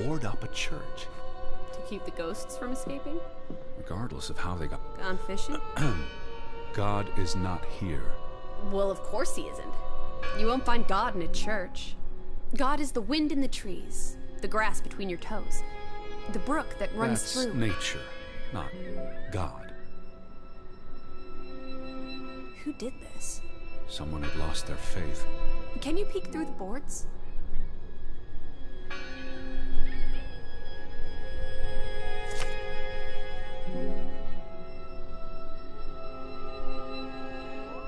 board up a church. To keep the ghosts from escaping? Regardless of how they got... Gone fishing? God is not here. Well, of course he isn't. You won't find God in a church. God is the wind in the trees, the grass between your toes, the brook that runs That's through... nature, not God. Who did this? Someone had lost their faith. Can you peek through the boards?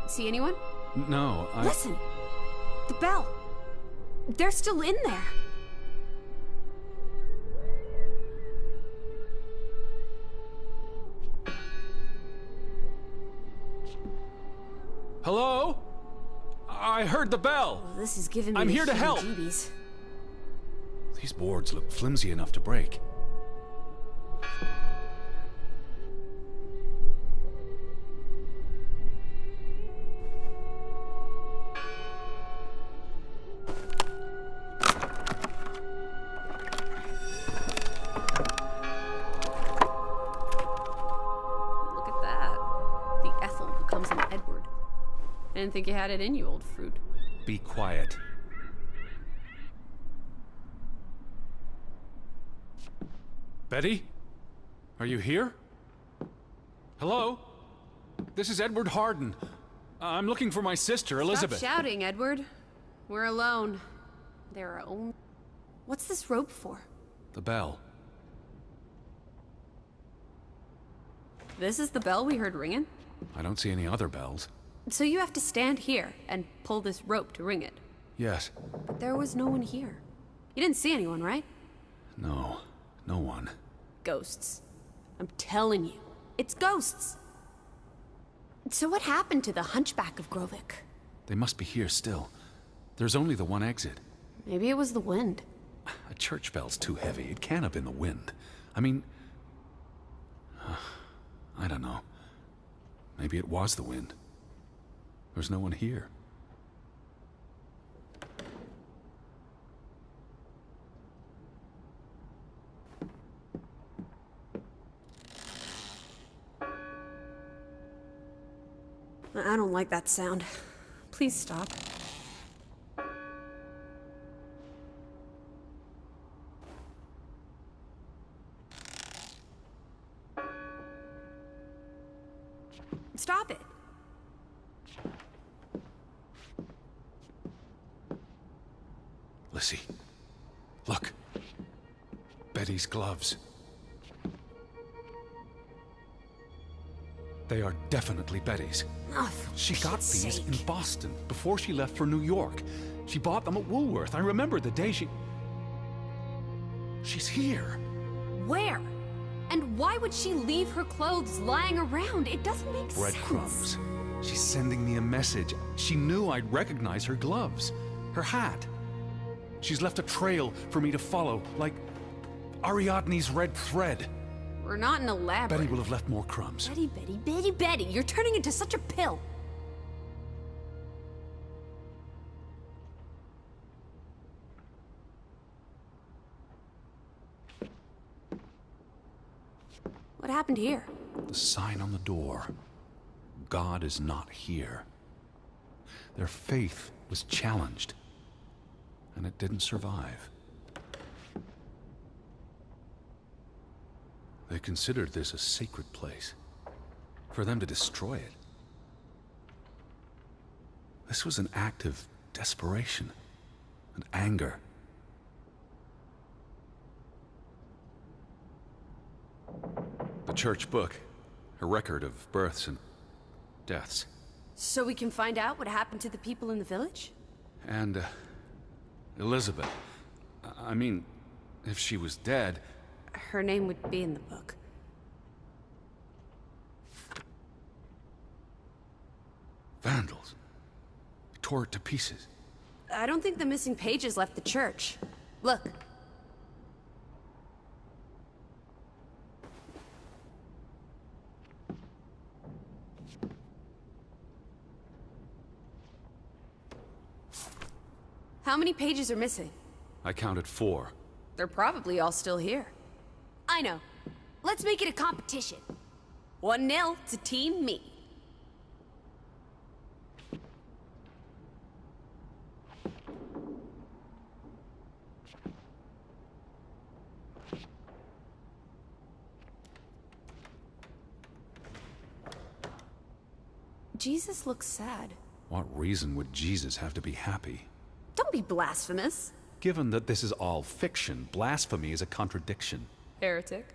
See anyone? No, Listen! The bell! They're still in there! Hello? I heard the bell! Well, this is giving me I'm here to help! heebie-jeebies. These boards look flimsy enough to break. Look at that. The Ethel becomes an Edward. I didn't think you had it in you, old fruit. Be quiet. Betty? Are you here? Hello? This is Edward Harden. I'm looking for my sister, Elizabeth. Stop shouting, Edward. We're alone. There are only... What's this rope for? The bell. This is the bell we heard ringing? I don't see any other bells. So you have to stand here and pull this rope to ring it. Yes. But there was no one here. You didn't see anyone, right? No. No one. Ghosts. I'm telling you. It's ghosts! So what happened to the hunchback of Grovik? They must be here still. There's only the one exit. Maybe it was the wind. A church bell's too heavy. It can't have been the wind. I mean... I don't know. Maybe it was the wind. There's no one here. I don't like that sound. Please stop. Stop it! Lissy, look. Betty's gloves. They are definitely Betty's. Oh, for She got Pete's these sake. in Boston before she left for New York. She bought them at Woolworth. I remember the day she... She's here. Where? And why would she leave her clothes lying around? It doesn't make sense. Breadcrumbs. She's sending me a message. She knew I'd recognize her gloves, her hat. She's left a trail for me to follow, like Ariadne's red thread. We're not in a labyrinth. Betty will have left more crumbs. Betty, you're turning into such a pill. What happened here? The sign on the door. God is not here. Their faith was challenged, and it didn't survive. They considered this a sacred place. For them to destroy it. This was an act of desperation and anger. The church book, a record of births and deaths. So we can find out what happened to the people in the village? And, Elizabeth. I mean, if she was dead... Her name would be in the book. Vandals. Tore it to pieces. I don't think the missing pages left the church. Look. How many pages are missing? I counted 4. They're probably all still here. I know. Let's make it a competition. 1-0 to Team Me. Jesus looks sad. What reason would Jesus have to be happy? Don't be blasphemous. Given that this is all fiction, blasphemy is a contradiction. Heretic.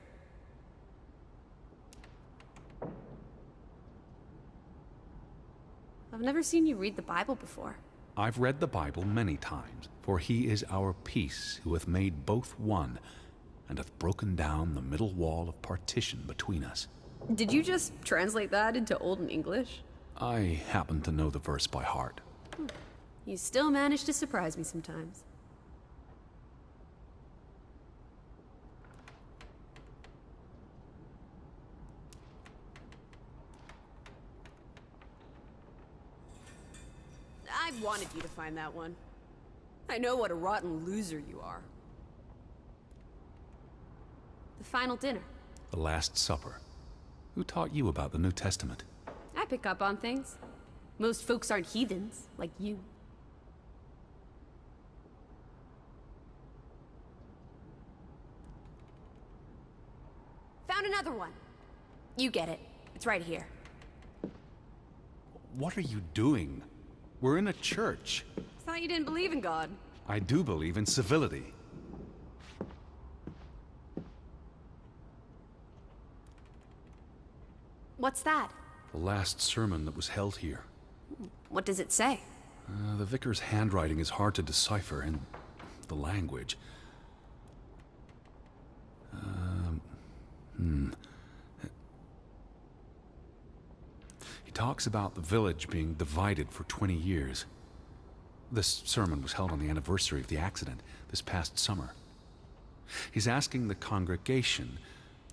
I've never seen you read the Bible before. I've read the Bible many times, for he is our peace, who hath made both one, and hath broken down the middle wall of partition between us. Did you just translate that into Old English? I happen to know the verse by heart. You still manage to surprise me sometimes. I wanted you to find that one. I know what a rotten loser you are. The final dinner. The Last Supper. Who taught you about the New Testament? I pick up on things. Most folks aren't heathens, like you. Found another one. You get it. It's right here. What are you doing? We're in a church. Thought you didn't believe in God. I do believe in civility. What's that? The last sermon that was held here. What does it say? The vicar's handwriting is hard to decipher, and the language. He talks about the village being divided for 20 years. This sermon was held on the anniversary of the accident this past summer. He's asking the congregation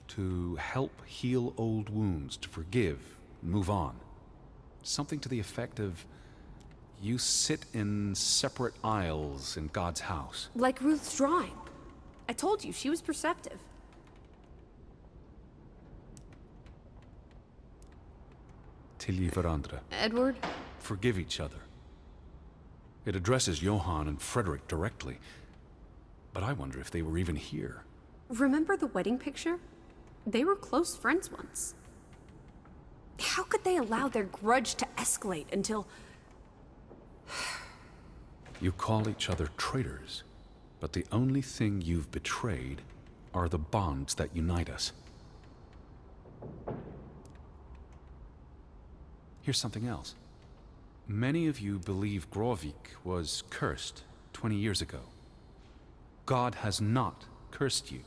to help heal old wounds, to forgive, and move on. Something to the effect of, you sit in separate aisles in God's house. Like Ruth's drawing. I told you, she was perceptive. Tilgi hverandre. Edward? Forgive each other. It addresses Johann and Frederick directly, but I wonder if they were even here. Remember the wedding picture? They were close friends once. How could they allow their grudge to escalate until... You call each other traitors, but the only thing you've betrayed are the bonds that unite us. Here's something else. Many of you believe Grovik was cursed 20 years ago. God has not cursed you.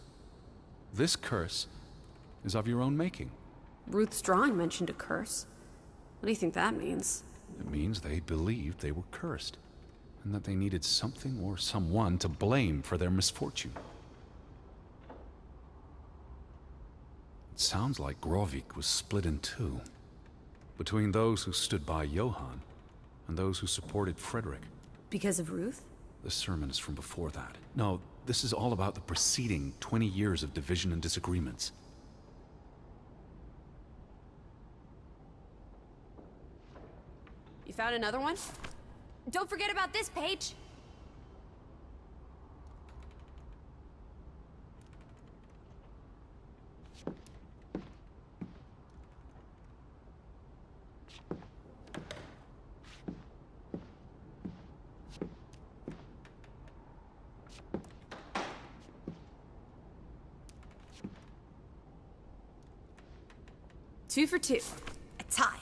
This curse is of your own making. Ruth's drawing mentioned a curse. What do you think that means? It means they believed they were cursed, and that they needed something or someone to blame for their misfortune. It sounds like Grovik was split in two, between those who stood by Johann and those who supported Frederick. Because of Ruth? The sermon is from before that. No, this is all about the preceding 20 years of division and disagreements. You found another one? Don't forget about this page! Two for two. A tie.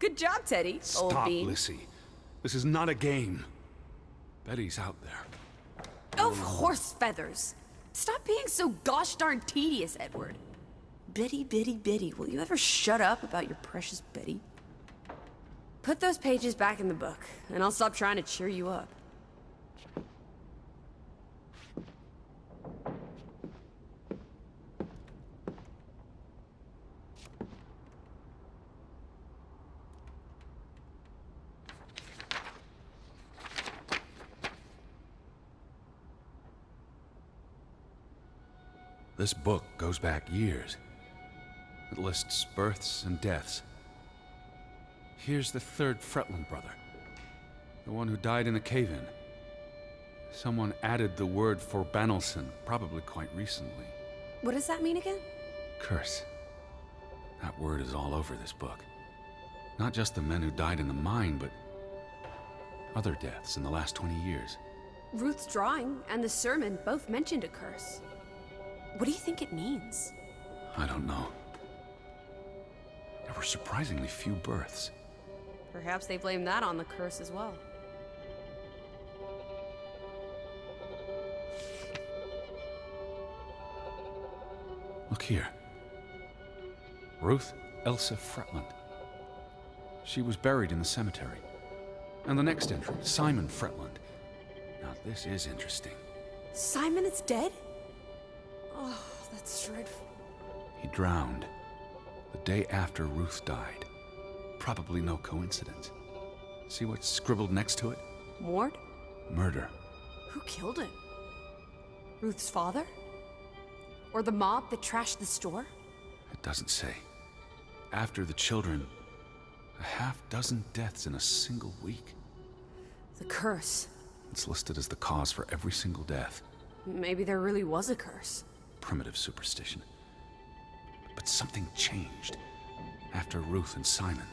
Good job, Teddy, old Stop, bean. Lissy. This is not a game. Betty's out there. Of horse feathers. Stop being so gosh darn tedious, Edward. Betty, Betty, Betty, will you ever shut up about your precious Betty? Put those pages back in the book, and I'll stop trying to cheer you up. This book goes back years. It lists births and deaths. Here's the third Fretland brother. The one who died in a cave-in. Someone added the word for Banelson, probably quite recently. What does that mean again? Curse. That word is all over this book. Not just the men who died in the mine, but other deaths in the last 20 years. Ruth's drawing and the sermon both mentioned a curse. What do you think it means? I don't know. There were surprisingly few births. Perhaps they blame that on the curse as well. Look here. Ruth Elsa Fretland. She was buried in the cemetery. And the next entry, Simon Fretland. Now this is interesting. Simon is dead? Oh, that's dreadful. He drowned the day after Ruth died. Probably no coincidence. See what's scribbled next to it? Mord? Murder. Who killed him? Ruth's father? Or the mob that trashed the store? It doesn't say. After the children, a half-dozen deaths in a single week. The curse. It's listed as the cause for every single death. Maybe there really was a curse. Primitive superstition. But something changed after Ruth and Simon.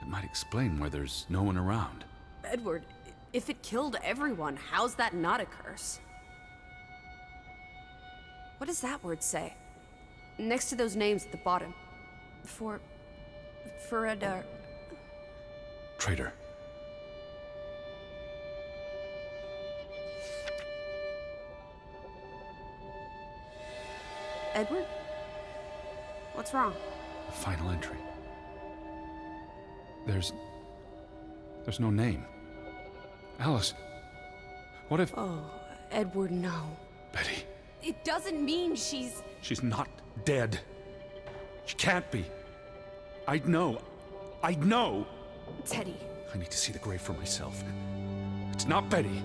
It might explain why there's no one around. Edward, if it killed everyone, how's that not a curse? What does that word say? Next to those names at the bottom. For Traitor. Edward? What's wrong? The final entry. There's no name. Alice, what if... Oh, Edward, no. Betty. It doesn't mean she's... She's not dead. She can't be. I'd know. I'd know. Teddy. I need to see the grave for myself. It's not Betty.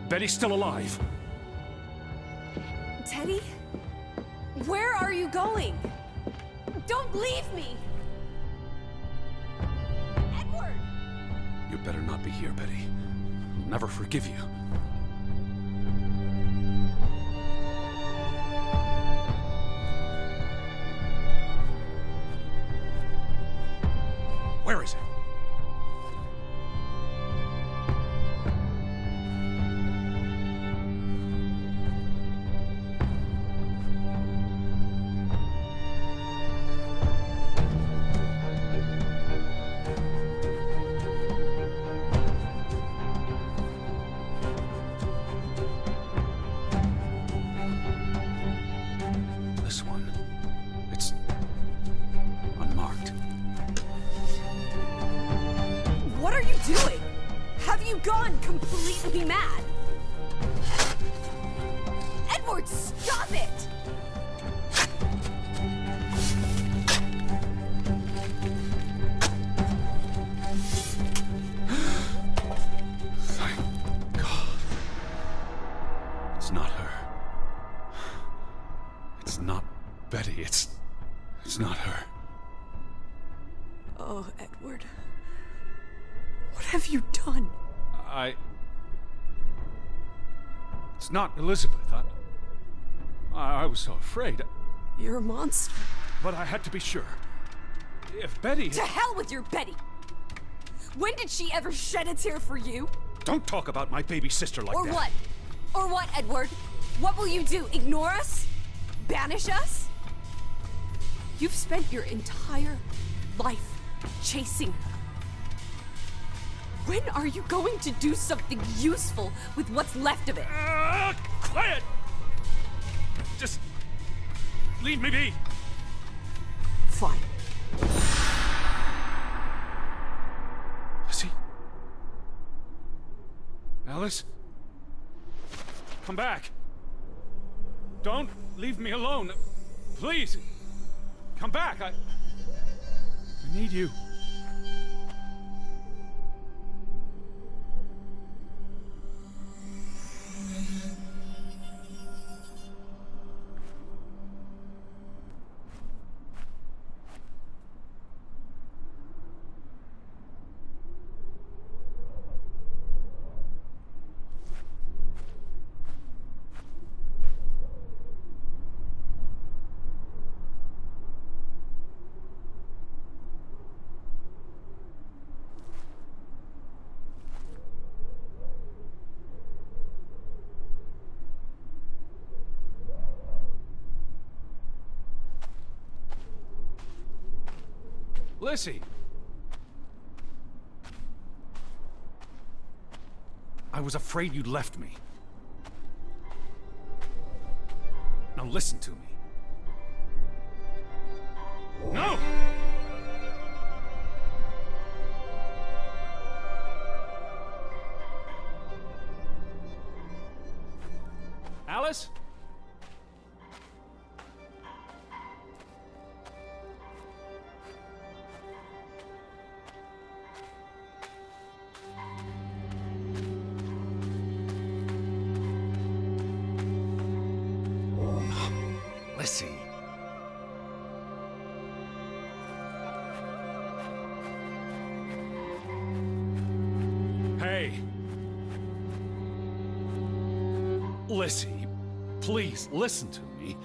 Betty's still alive. Teddy? Where are you going? Don't leave me! Edward! You better not be here, Betty. I'll never forgive you. Where is it? This one. It's unmarked. What are you doing? Have you gone completely mad? Edward, stop it! Thank God. It's not her. It's not Betty. It's not her. Oh, Edward. What have you done? It's not Elizabeth. I was so afraid. You're a monster. But I had to be sure. If Betty... To hell with your Betty! When did she ever shed a tear for you? Don't talk about my baby sister like Or that. what? Or what, Edward? What will you do? Ignore us? Banish us? You've spent your entire life chasing her. When are you going to do something useful with what's left of it? Quiet! Just leave me be. Fine. Is he? Alice? Come back. Don't leave me alone. Please. Come back. I need you. Lissy! I was afraid you'd left me. Now listen to me. No! Alice? Lissy. Hey. Lissy, please listen to me.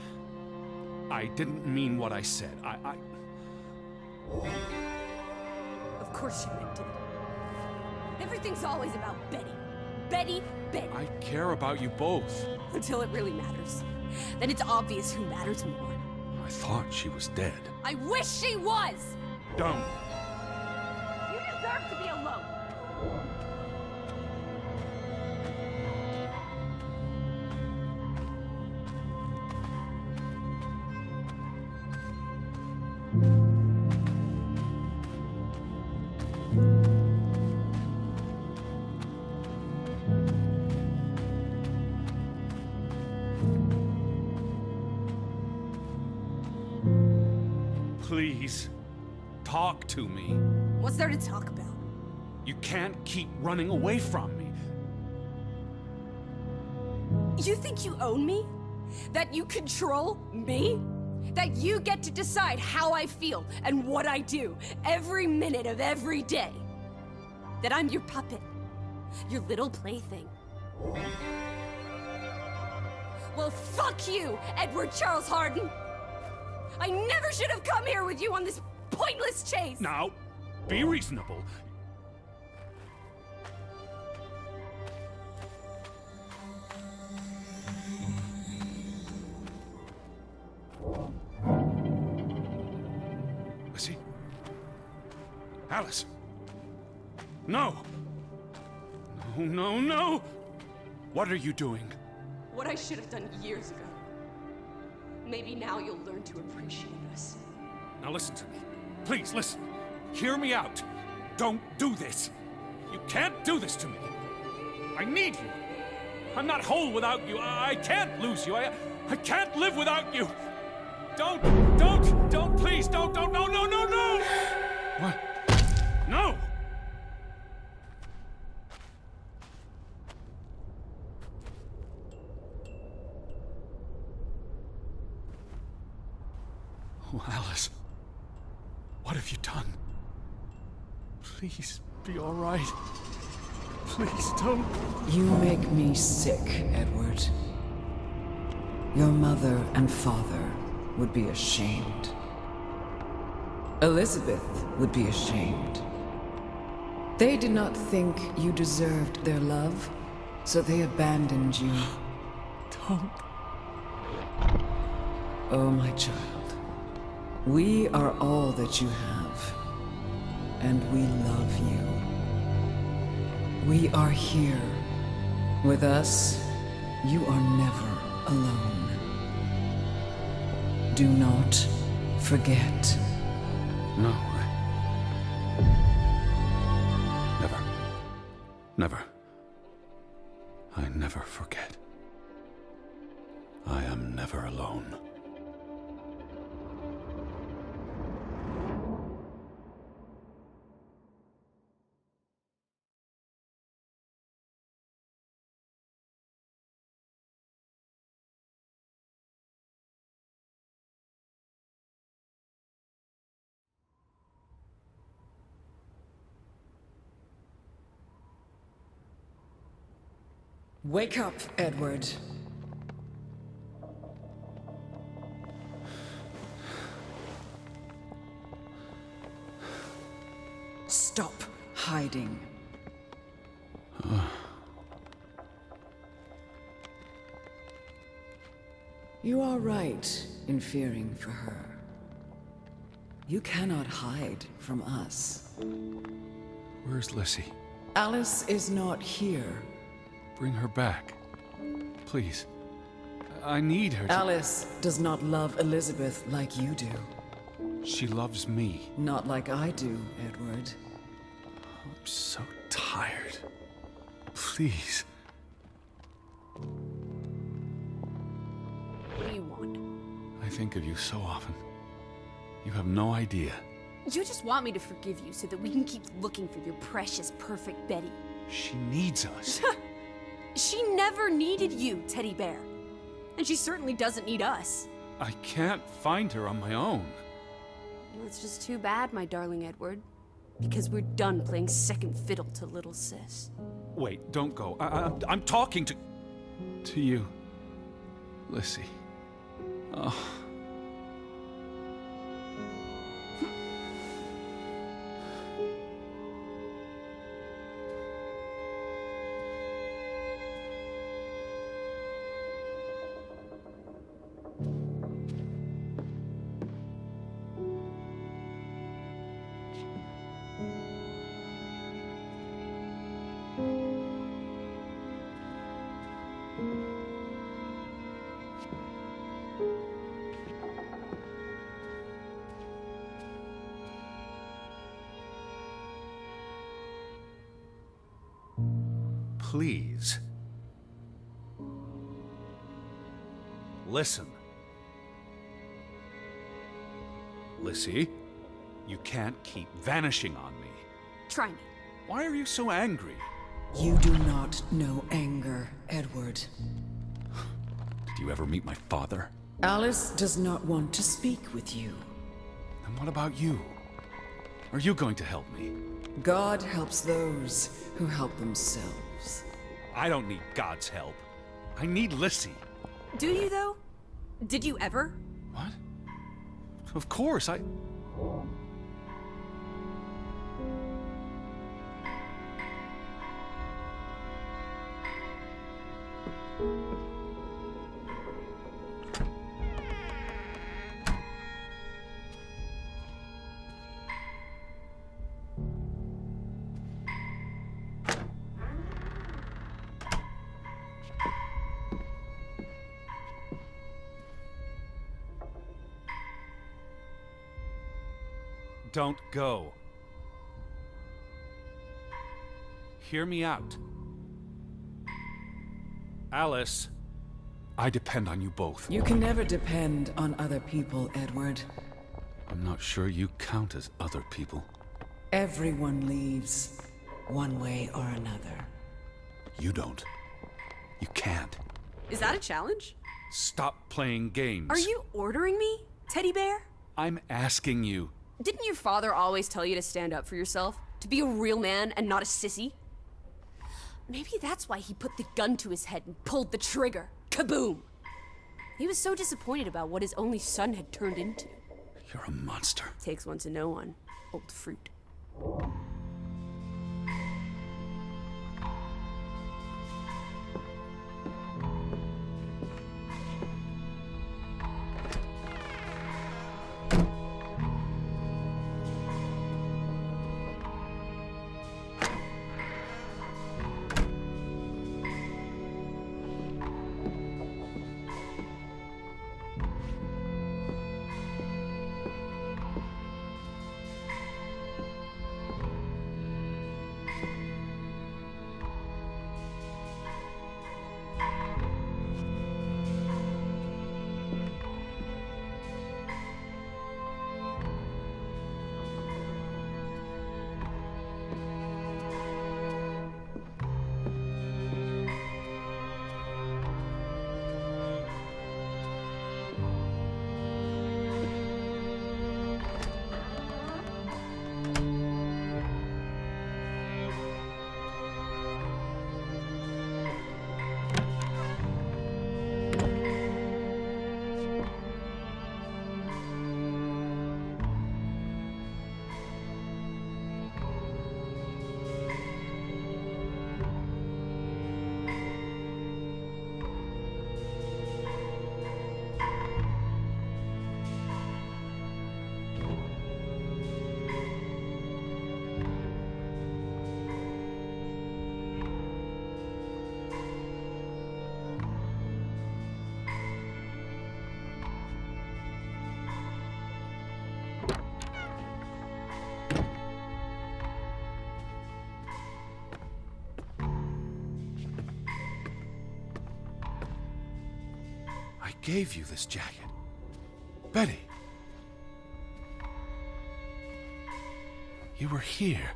I didn't mean what I said. Of course you meant it. Everything's always about Betty. Betty, Betty. I care about you both. Until it really matters. Then it's obvious who matters more. I thought she was dead. I wish she was! Don't. You deserve to be alone. Please, talk to me. What's there to talk about? You can't keep running away from me. You think you own me? That you control me? That you get to decide how I feel and what I do every minute of every day? That I'm your puppet, your little plaything? Well, fuck you, Edward Charles Harden! I never should have come here with you on this pointless chase! Now, be reasonable. Lissy? Alice? No! No, no, no! What are you doing? What I should have done years ago. Maybe now you'll learn to appreciate us. Now listen to me. Please, listen. Hear me out. Don't do this. You can't do this to me. I need you. I'm not whole without you. I can't lose you. I can't live without you. Don't, please, don't, no, no, no, no! What? No! Oh, Alice. What have you done? Please, be all right. Please, don't. You make me sick, Edward. Your mother and father would be ashamed. Elizabeth would be ashamed. They did not think you deserved their love, so they abandoned you. Don't. Oh, my child. We are all that you have, and we love you. We are here. With us, you are never alone. Do not forget. No, never. Never. I never forget. I am never alone. Wake up, Edward. Stop hiding. You are right in fearing for her. You cannot hide from us. Where's Lissy? Alice is not here. Bring her back. Please. I need her to... Alice does not love Elizabeth like you do. She loves me. Not like I do, Edward. I'm so tired. Please. What do you want? I think of you so often. You have no idea. You just want me to forgive you so that we can keep looking for your precious, perfect Betty. She needs us. She never needed you, Teddy Bear. And she certainly doesn't need us. I can't find her on my own. Well, it's just too bad, my darling Edward. Because we're done playing second fiddle to little sis. Wait, don't go. I'm talking to you, Lissy. Oh. Please. Listen. Lissy, you can't keep vanishing on me. Try me. Why are you so angry? You do not know anger, Edward. Did you ever meet my father? Alice does not want to speak with you. And what about you? Are you going to help me? God helps those who help themselves. I don't need God's help. I need Lissy. Do you, though? Did you ever? What? Of course, I... Don't go. Hear me out. Alice, I depend on you both. You can never depend on other people, Edward. I'm not sure you count as other people. Everyone leaves, one way or another. You don't. You can't. Is that a challenge? Stop playing games. Are you ordering me, Teddy Bear? I'm asking you. Didn't your father always tell you to stand up for yourself? To be a real man and not a sissy? Maybe that's why he put the gun to his head and pulled the trigger. Kaboom! He was so disappointed about what his only son had turned into. You're a monster. Takes one to know one. Old fruit. gave you this jacket? Betty. You were here.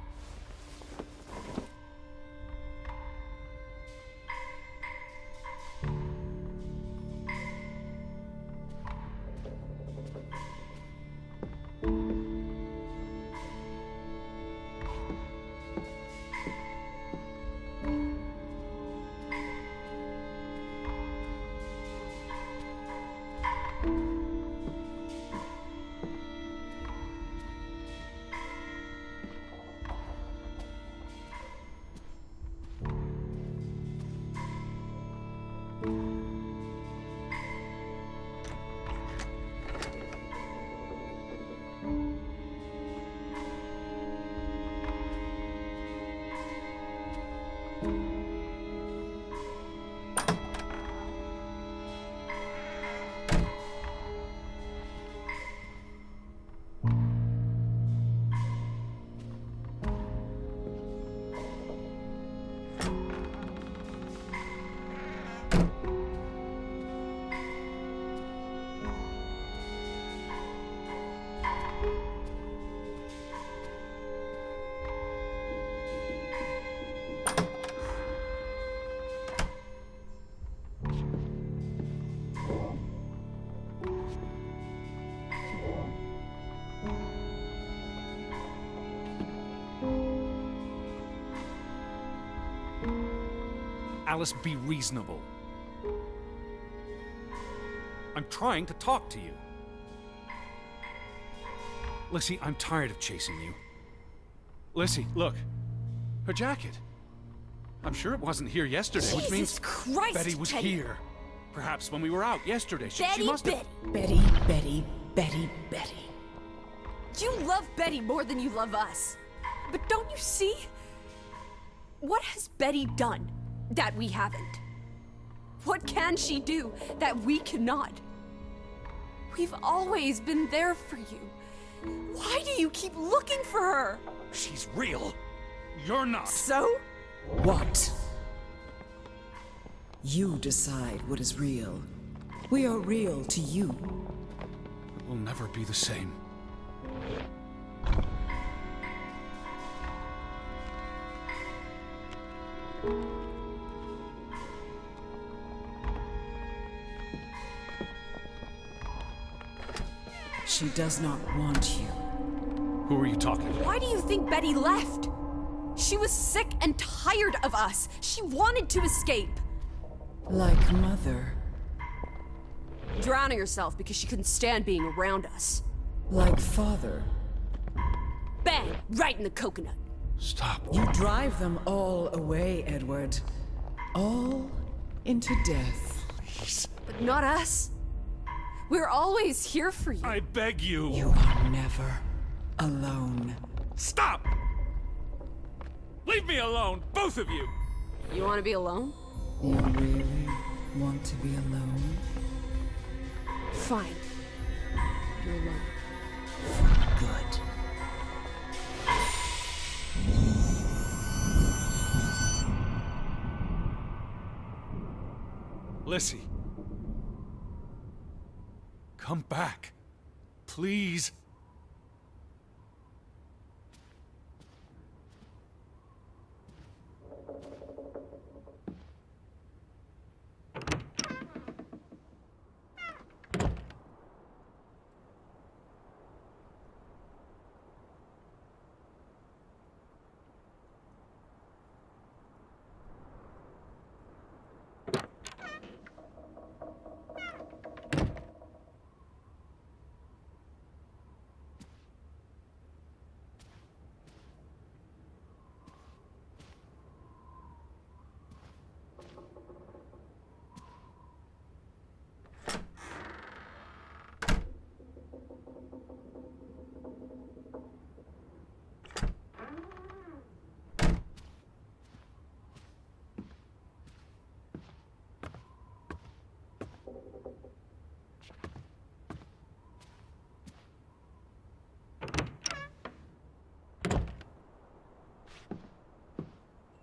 Alice, be reasonable. I'm trying to talk to you. Lissy, I'm tired of chasing you. Lissy, look. Her jacket. I'm sure it wasn't here yesterday, which means Christ, Betty was Teddy. here. Perhaps when we were out yesterday. She Betty, must have... Betty. Betty. You love Betty more than you love us. But don't you see? What has Betty done that we haven't? What can she do that we cannot? We've always been there for you. Why do you keep looking for her? She's real. You're not. So? What? You decide what is real. We are real to you. It will never be the same. She does not want you. Who are you talking about? Why do you think Betty left? She was sick and tired of us. She wanted to escape. Like Mother. Drowning herself because she couldn't stand being around us. Like Father. Bang! Right in the coconut. Stop. You drive them all away, Edward. All into death. Please. But not us. We're always here for you. I beg you. You are never alone. Stop! Leave me alone, both of you! You want to be alone? You really want to be alone? Fine. You're alone. Good. Lissy. Come back. Please.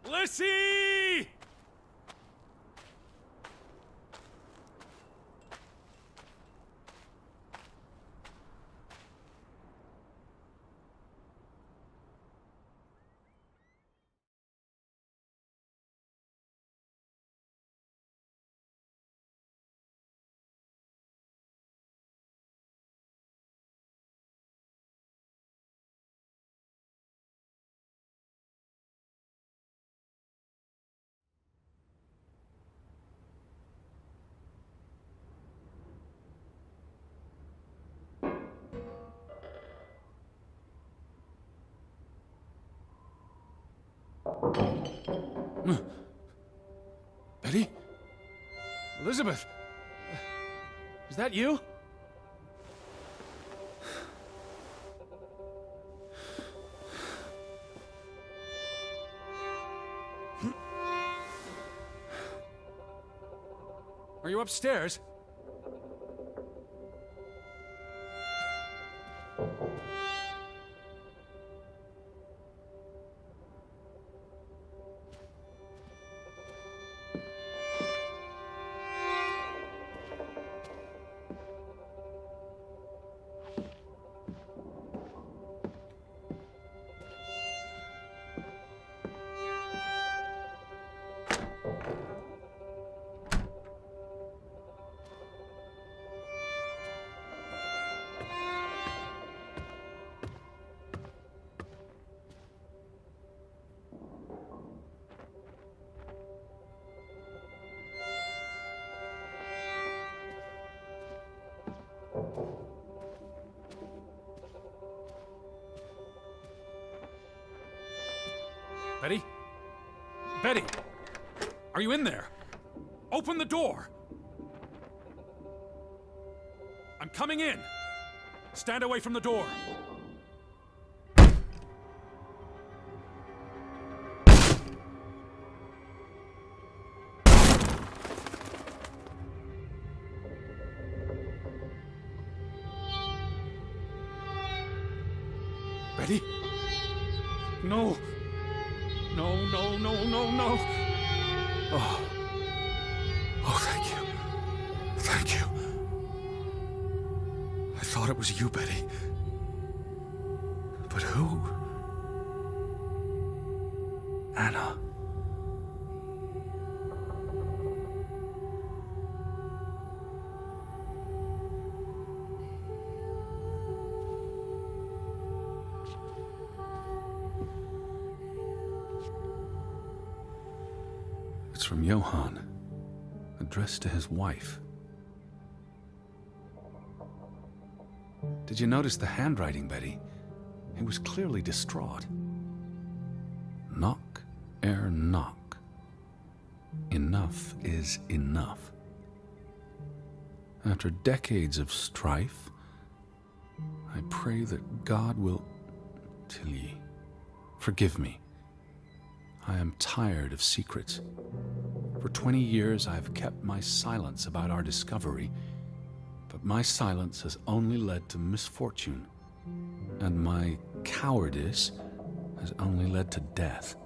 Lissy! Betty? Elizabeth? Is that you? Are you upstairs? Betty? Betty! Are you in there? Open the door! I'm coming in! Stand away from the door! Betty? No! No, no, no, no, no! Oh. Oh, thank you. Thank you. I thought it was you, Betty. But who? Anna. It's from Johann, addressed to his wife. Did you notice the handwriting, Betty? He was clearly distraught. Knock ere knock. Enough is enough. After decades of strife, I pray that God will... Tilly, forgive me. I am tired of secrets. For 20 years I have kept my silence about our discovery, but my silence has only led to misfortune, and my cowardice has only led to death.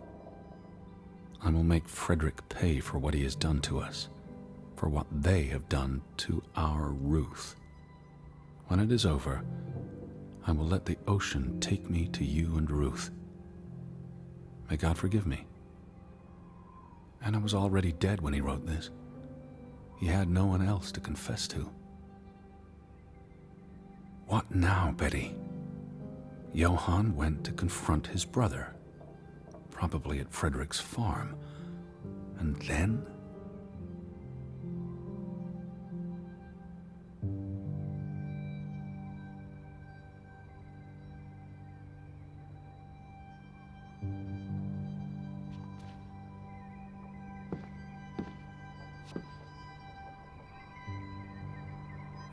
I will make Frederick pay for what he has done to us, for what they have done to our Ruth. When it is over, I will let the ocean take me to you and Ruth. May God forgive me. Anna was already dead when he wrote this. He had no one else to confess to. What now, Betty? Johann went to confront his brother, probably at Frederick's farm. And then?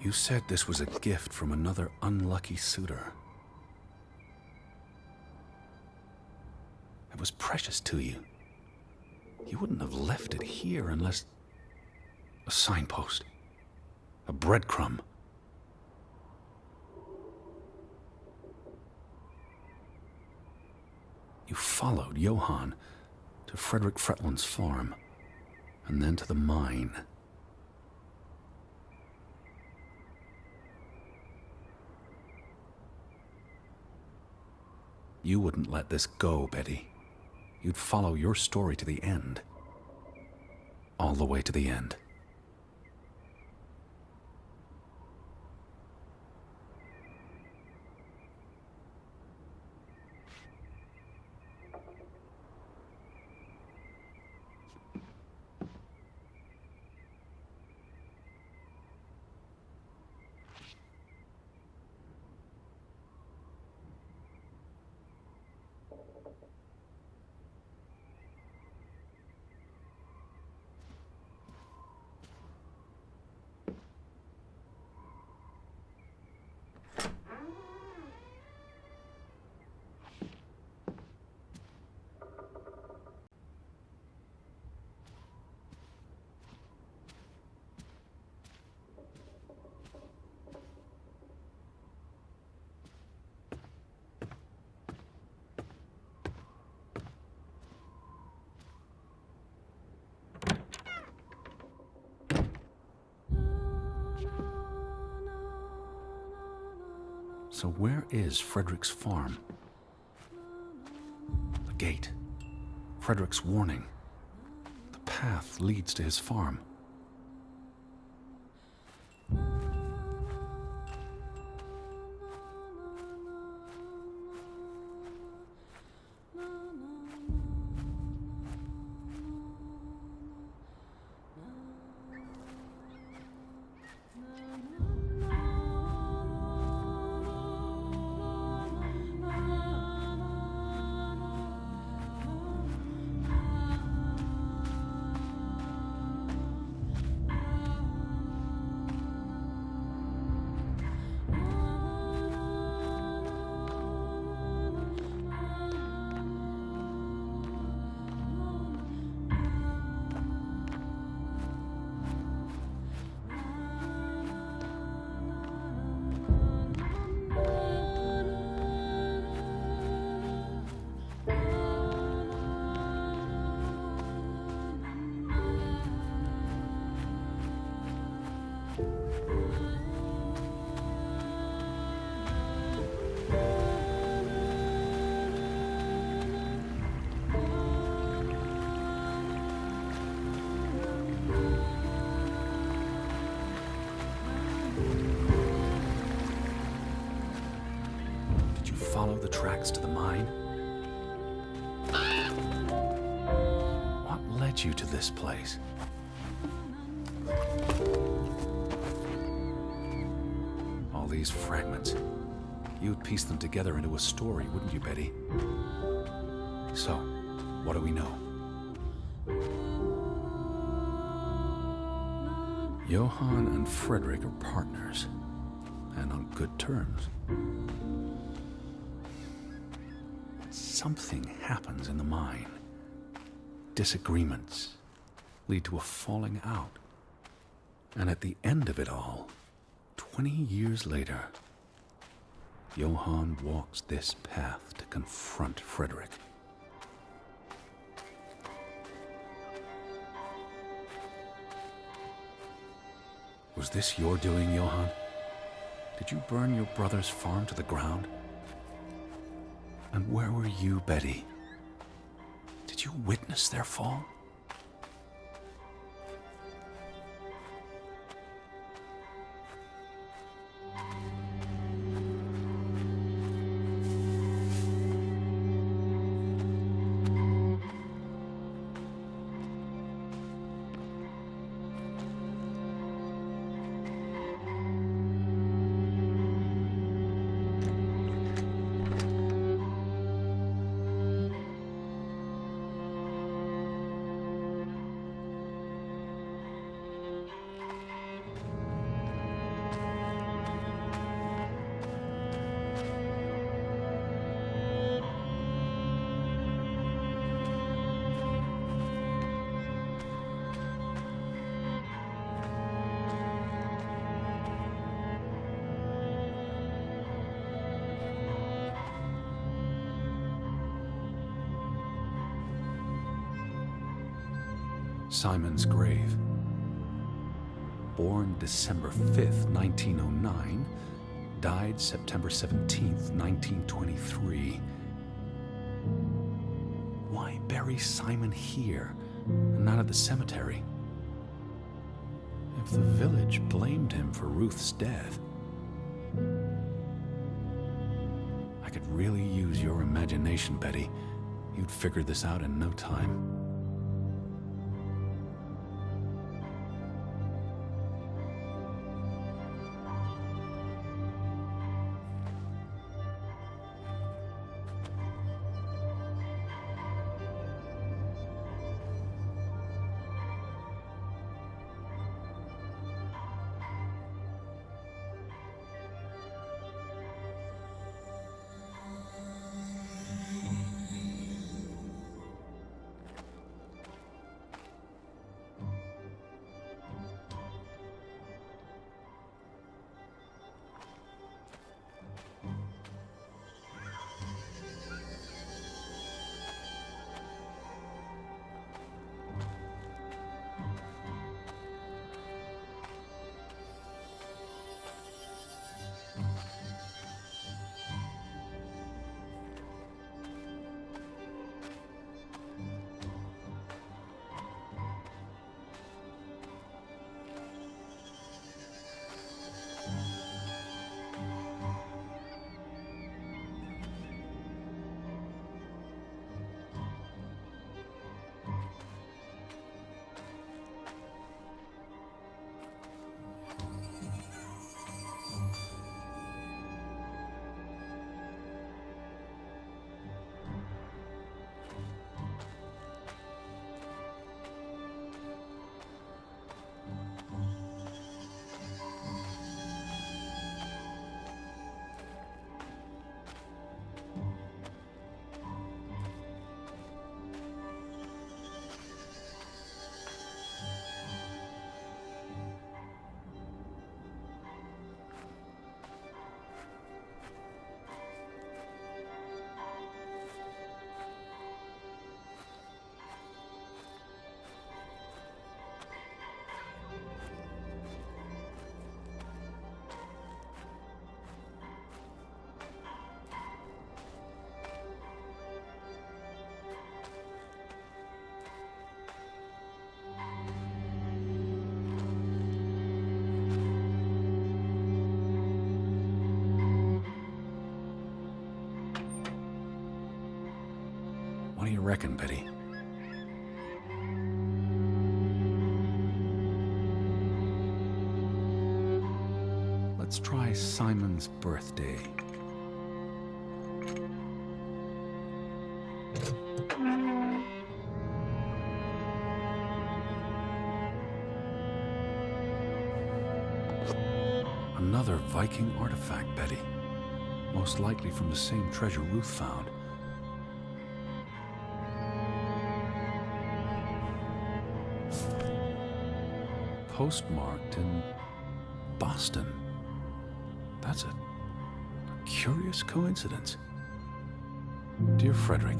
You said this was a gift from another unlucky suitor. It was precious to you. You wouldn't have left it here unless... a signpost. A breadcrumb. You followed Johann to Frederick Fretland's farm, and then to the mine. You wouldn't let this go, Betty. You'd follow your story to the end. All the way to the end. So where is Frederick's farm? The gate. Frederick's warning. The path leads to his farm. Follow the tracks to the mine? What led you to this place? All these fragments. You'd piece them together into a story, wouldn't you, Betty? So, what do we know? Johann and Frederick are partners, and on good terms. Something happens in the mine. Disagreements lead to a falling out. And at the end of it all, 20 years later, Johann walks this path to confront Frederick. Was this your doing, Johann? Did you burn your brother's farm to the ground? And where were you, Betty? Did you witness their fall? Simon's grave. Born December 5th, 1909, died September 17th, 1923. Why bury Simon here and not at the cemetery? If the village blamed him for Ruth's death, I could really use your imagination, Betty. You'd figure this out in no time. reckon, Betty. Let's try Simon's birthday. Another Viking artifact, Betty. Most likely from the same treasure Ruth found. Postmarked in Boston. That's a curious coincidence. Dear Frederick,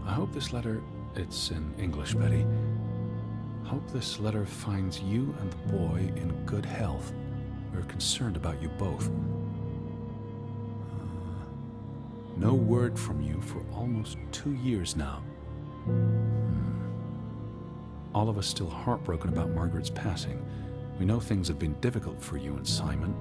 I hope this letter, it's in English, Betty. Hope this letter finds you and the boy in good health. We're concerned about you both. No word from you for almost 2 years now. All of us still heartbroken about Margaret's passing. We know things have been difficult for you and Simon.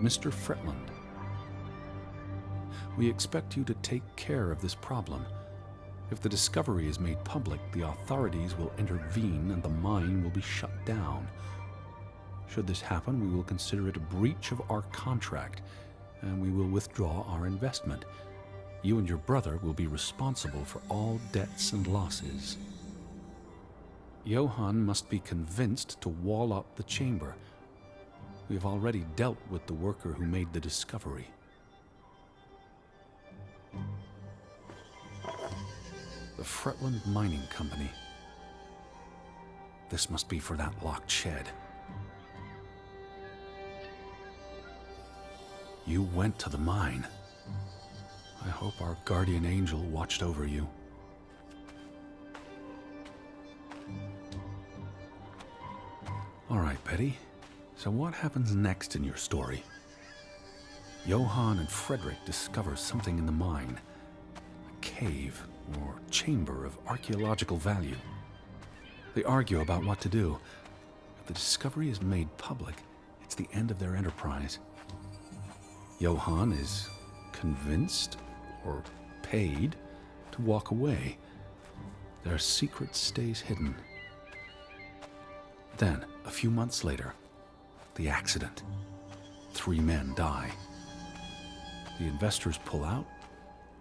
Mr. Fretland, we expect you to take care of this problem. If the discovery is made public, the authorities will intervene and the mine will be shut down. Should this happen, we will consider it a breach of our contract, and we will withdraw our investment. You and your brother will be responsible for all debts and losses. Johann must be convinced to wall up the chamber. We have already dealt with the worker who made the discovery. The Fretland Mining Company. This must be for that locked shed. You went to the mine. I hope our guardian angel watched over you. All right, Betty. So what happens next in your story? Johann and Frederick discover something in the mine. A cave or chamber of archaeological value. They argue about what to do. If the discovery is made public, it's the end of their enterprise. Johann is convinced or paid to walk away. Their secret stays hidden. Then, a few months later, the accident. 3 men die. The investors pull out.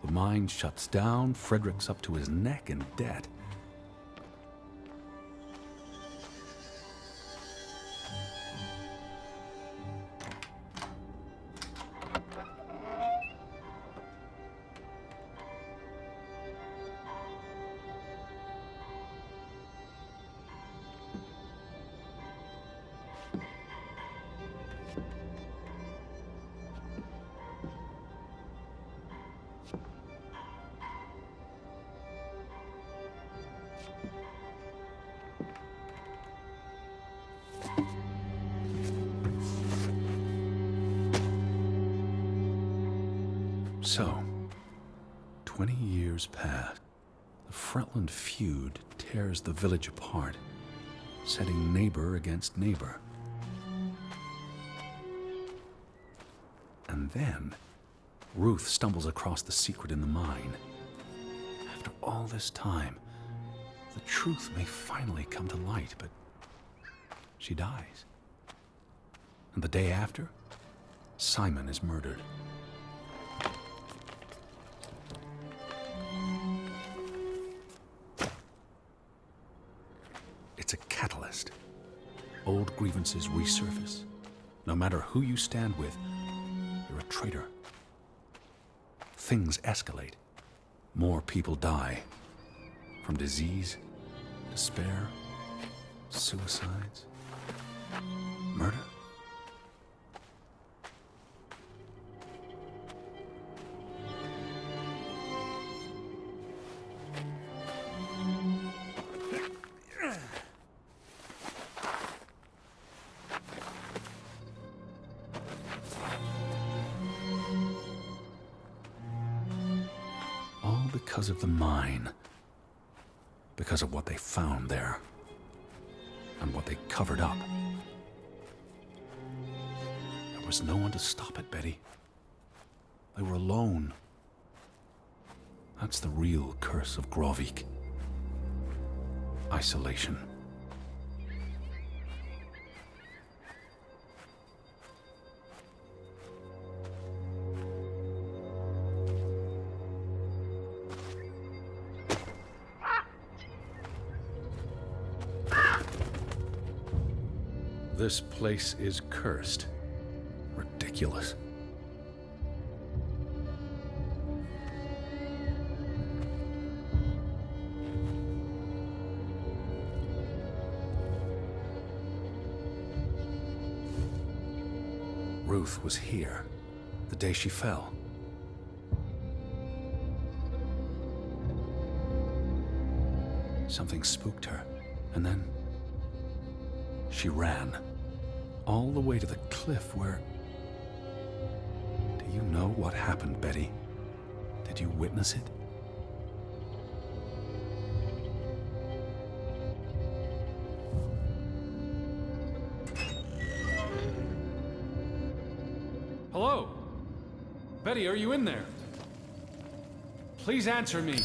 The mine shuts down. Frederick's up to his neck in debt. So, 20 years pass. The Fretland feud tears the village apart, setting neighbor against neighbor. And then, Ruth stumbles across the secret in the mine. After all this time, the truth may finally come to light, but she dies. And the day after, Simon is murdered. It's a catalyst. Old grievances resurface. No matter who you stand with, you're a traitor. Things escalate. More people die. From disease, despair, suicides, murder. Because of the mine. Because of what they found there. And what they covered up. There was no one to stop it, Betty. They were alone. That's the real curse of Grovik. Isolation. This place is cursed. Ridiculous. Ruth was here, the day she fell. Something spooked her, and then she ran. All the way to the cliff where... Do you know what happened, Betty? Did you witness it? Hello? Betty, are you in there? Please answer me.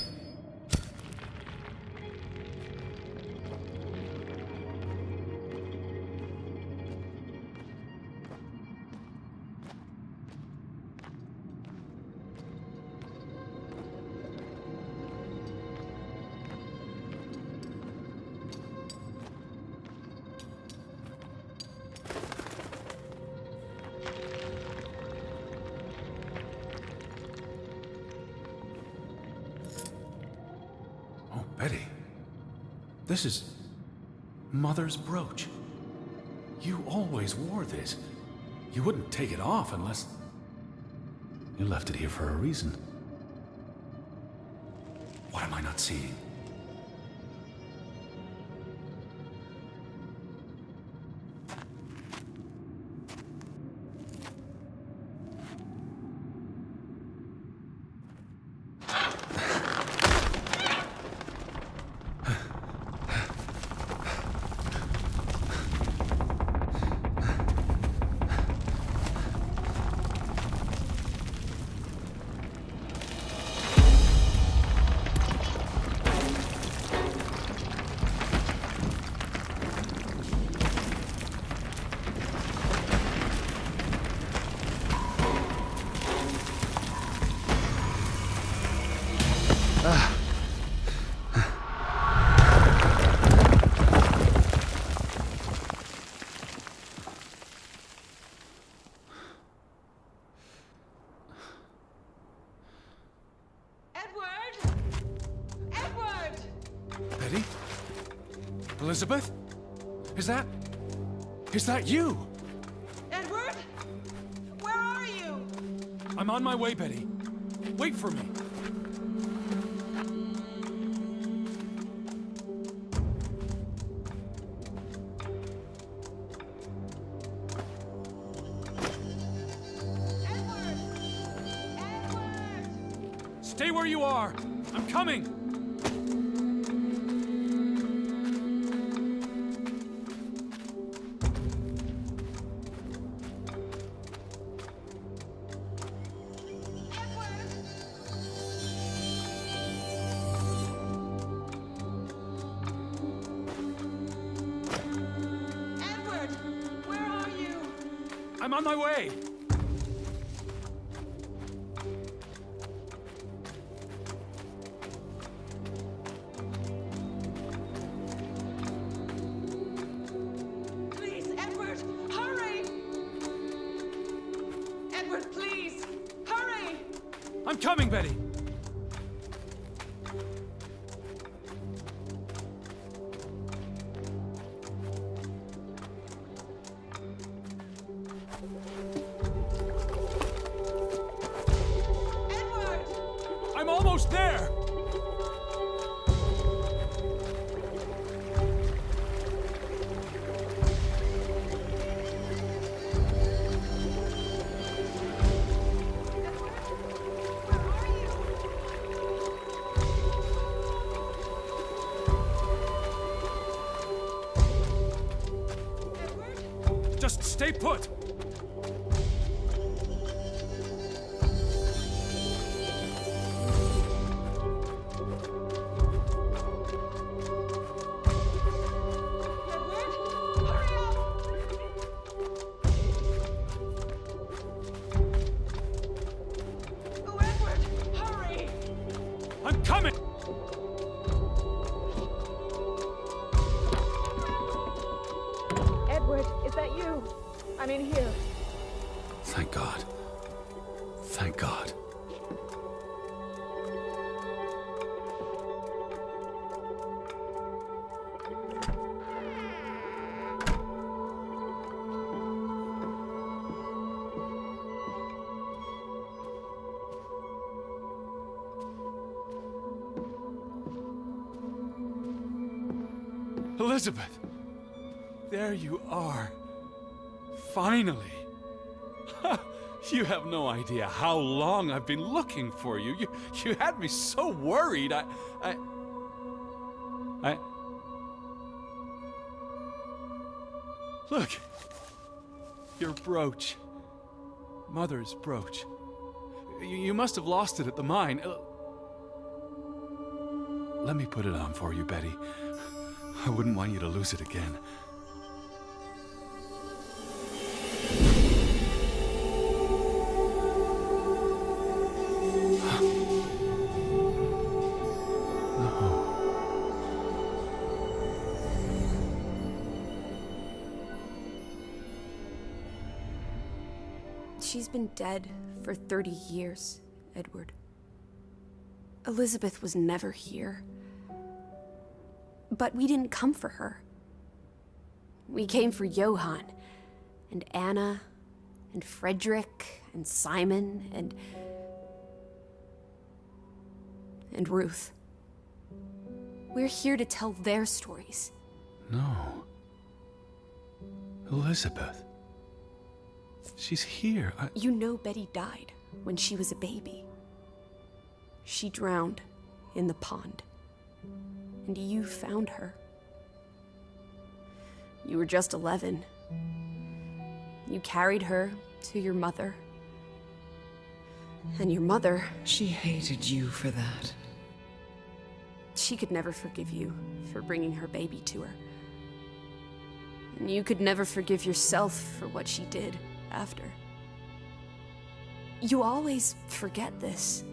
Betty, this is Mother's brooch. You always wore this. You wouldn't take it off unless... You left it here for a reason. What am I not seeing? Betty? Elizabeth? Is that you? Edward? Where are you? I'm on my way, Betty. Wait for me. Edward! Edward! Stay where you are. I'm coming. I'm on my way! Please, Edward, hurry! Edward, please, hurry! I'm coming, Betty! Edward! I'm almost there! Just stay put! I'm coming! Edward, is that you? I'm in here. Thank God. Thank God. Elizabeth! There you are. Finally. You have no idea how long I've been looking for you. You had me so worried. Look. Your brooch. Mother's brooch. You must have lost it at the mine. Let me put it on for you, Betty. I wouldn't want you to lose it again. She's been dead for 30 years, Edward. Elizabeth was never here. But we didn't come for her. We came for Johann, and Anna, and Frederick, and Simon, and Ruth. We're here to tell their stories. No. Elizabeth. She's here. You know Betty died when she was a baby. She drowned in the pond. And you found her. You were just 11. You carried her to your mother. And your mother... She hated you for that. She could never forgive you for bringing her baby to her. And you could never forgive yourself for what she did after. You always forget this.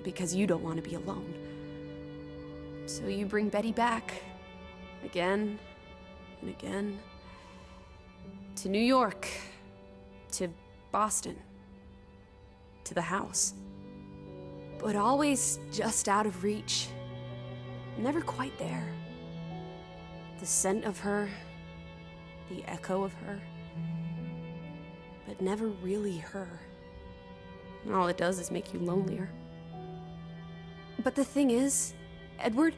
Because you don't want to be alone. So you bring Betty back. Again and again. To New York. To Boston. To the house. But always just out of reach. Never quite there. The scent of her. The echo of her. But never really her. All it does is make you lonelier. But the thing is, Edward,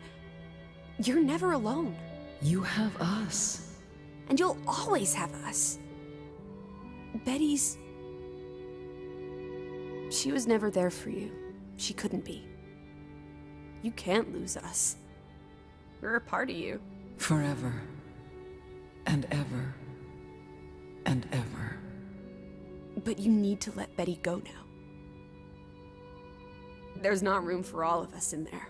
you're never alone. You have us. And you'll always have us. Betty's... She was never there for you. She couldn't be. You can't lose us. We're a part of you. Forever. And ever. And ever. But you need to let Betty go now. There's not room for all of us in there.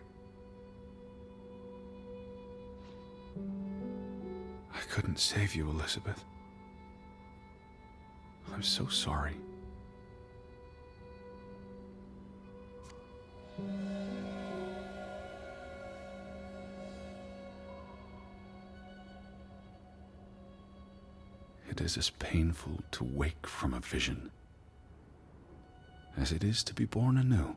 I couldn't save you, Elizabeth. I'm so sorry. It is as painful to wake from a vision as it is to be born anew.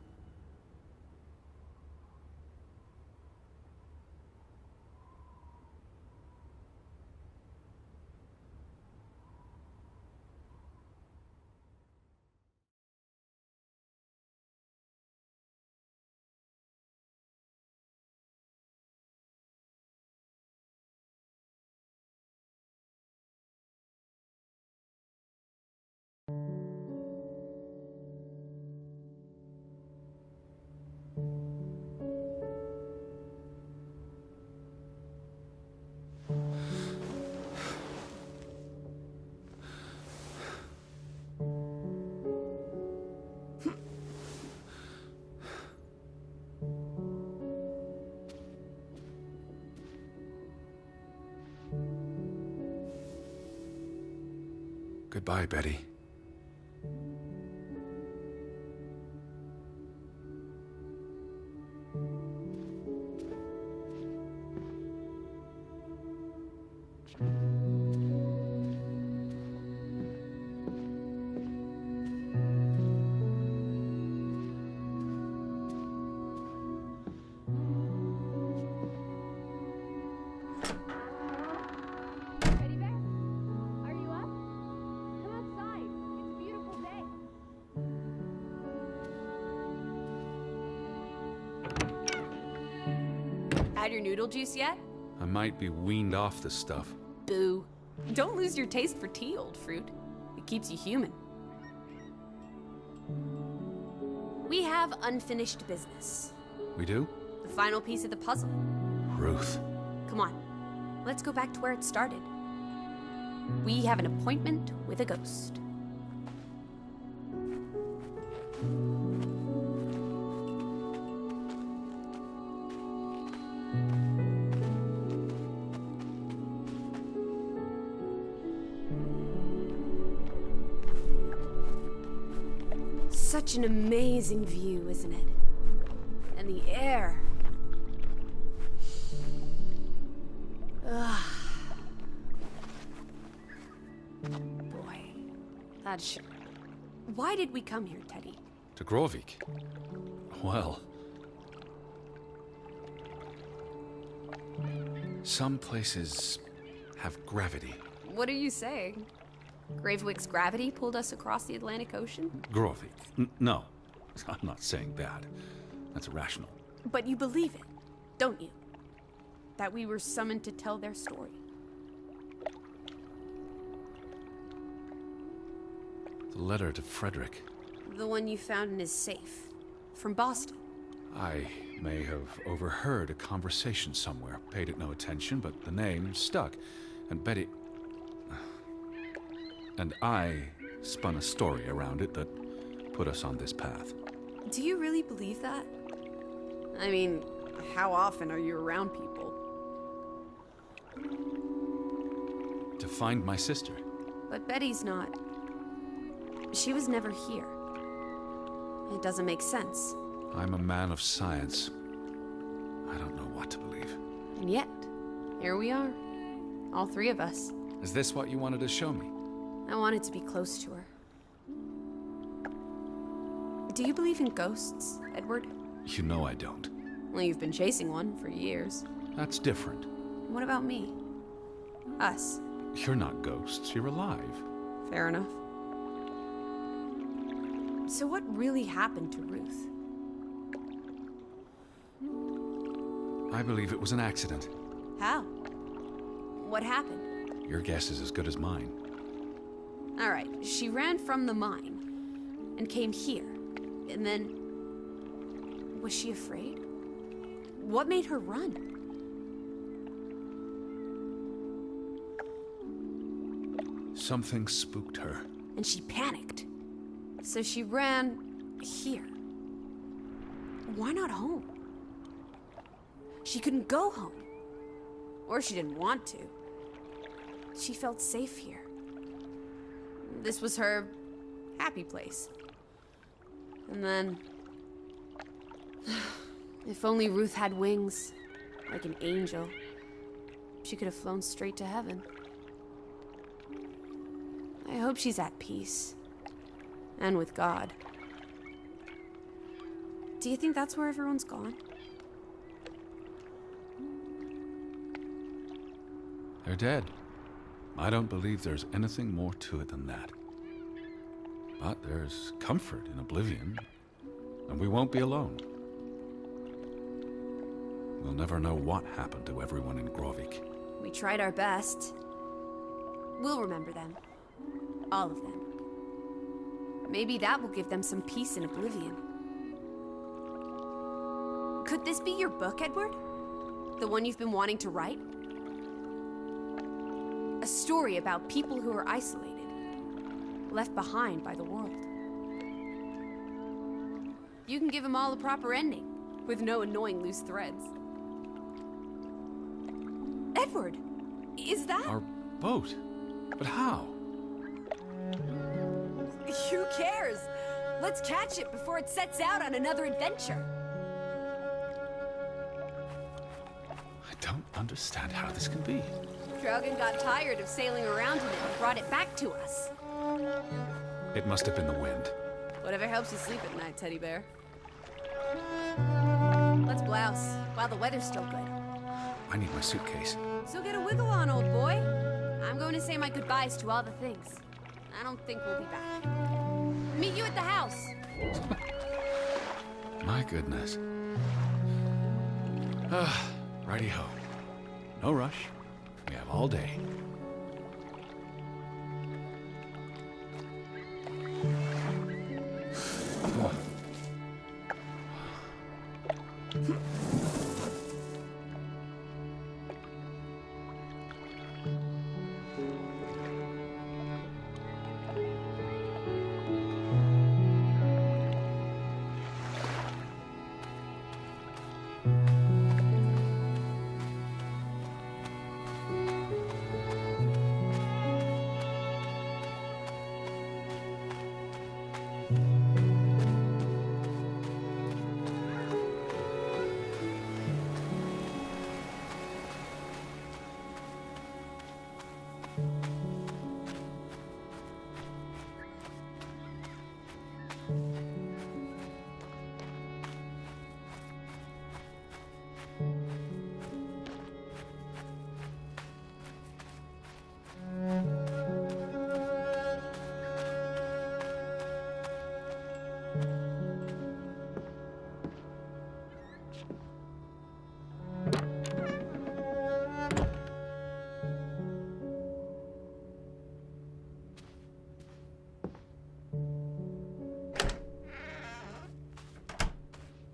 Goodbye, Betty. Teddy bear? Are you up? Come outside. It's a beautiful day. Had your noodle juice yet? I might be weaned off this stuff. Boo. Don't lose your taste for tea, old fruit. It keeps you human. We have unfinished business. We do? The final piece of the puzzle. Ruth. Come on. Let's go back to where it started. We have an appointment with a ghost. Such an amazing view, isn't it? And the air. Ugh. Boy, that's... Why did we come here, Teddy? To Grovik. Well... some places have gravity. What are you saying? Gravewick's gravity pulled us across the Atlantic Ocean? Grovik. No. I'm not saying that. That's irrational. But you believe it, don't you? That we were summoned to tell their story. The letter to Frederick. The one you found in his safe. From Boston. I may have overheard a conversation somewhere, paid it no attention, but the name stuck. And Betty... and I spun a story around it that put us on this path. Do you really believe that? I mean, how often are you around people? To find my sister. But Betty's not. She was never here. It doesn't make sense. I'm a man of science. I don't know what to believe. And yet, here we are. All three of us. Is this what you wanted to show me? I wanted to be close to her. Do you believe in ghosts, Edward? You know I don't. Well, you've been chasing one for years. That's different. What about me? Us. You're not ghosts, you're alive. Fair enough. So what really happened to Ruth? I believe it was an accident. How? What happened? Your guess is as good as mine. All right, she ran from the mine and came here. And then... was she afraid? What made her run? Something spooked her. And she panicked. So she ran here. Why not home? She couldn't go home. Or she didn't want to. She felt safe here. This was her happy place. And then... if only Ruth had wings, like an angel, she could have flown straight to heaven. I hope she's at peace. And with God. Do you think that's where everyone's gone? They're dead. I don't believe there's anything more to it than that. But there's comfort in oblivion, and we won't be alone. We'll never know what happened to everyone in Grovik. We tried our best. We'll remember them. All of them. Maybe that will give them some peace in oblivion. Could this be your book, Edward? The one you've been wanting to write? A story about people who are isolated, left behind by the world. You can give them all a proper ending, with no annoying loose threads. Edward, is that... Our boat? But how? Who cares? Let's catch it before it sets out on another adventure. I don't understand how this can be. Draugen got tired of sailing around in it and brought it back to us. It must have been the wind. Whatever helps you sleep at night, teddy bear. Let's blouse, while the weather's still good. I need my suitcase. So get a wiggle on, old boy. I'm going to say my goodbyes to all the things. I don't think we'll be back. Meet you at the house. My goodness. Righty-ho. No rush. We have all day.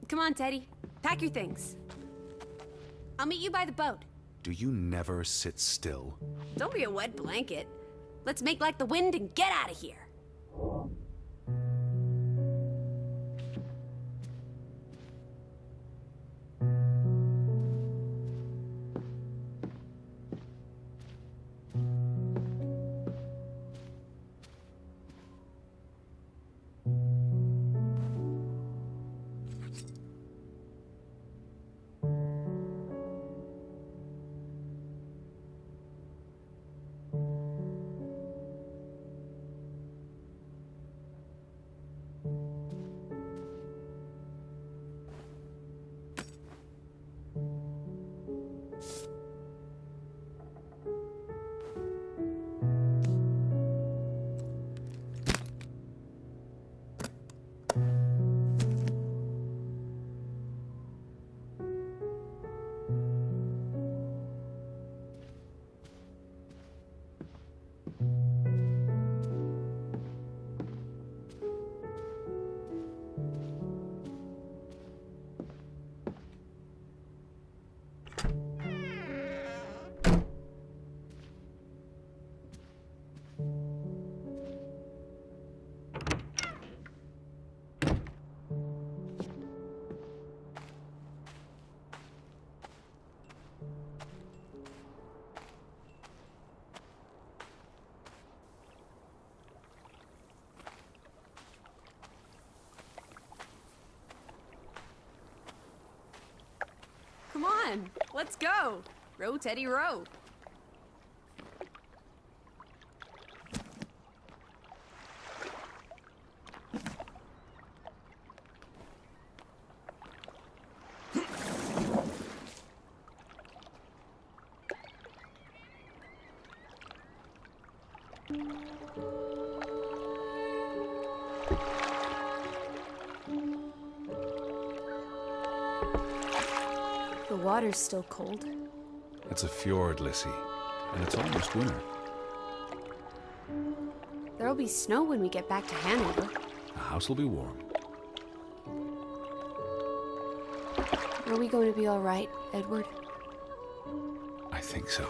Come on, Teddy. Pack your things. I'll meet you by the boat. Do you never sit still? Don't be a wet blanket. Let's make like the wind and get out of here. Come on, let's go. Row, Teddy, row. The water's still cold. It's a fjord, Lissy, and it's almost winter. There'll be snow when we get back to Hanover. The house will be warm. Are we going to be all right, Edward? I think so.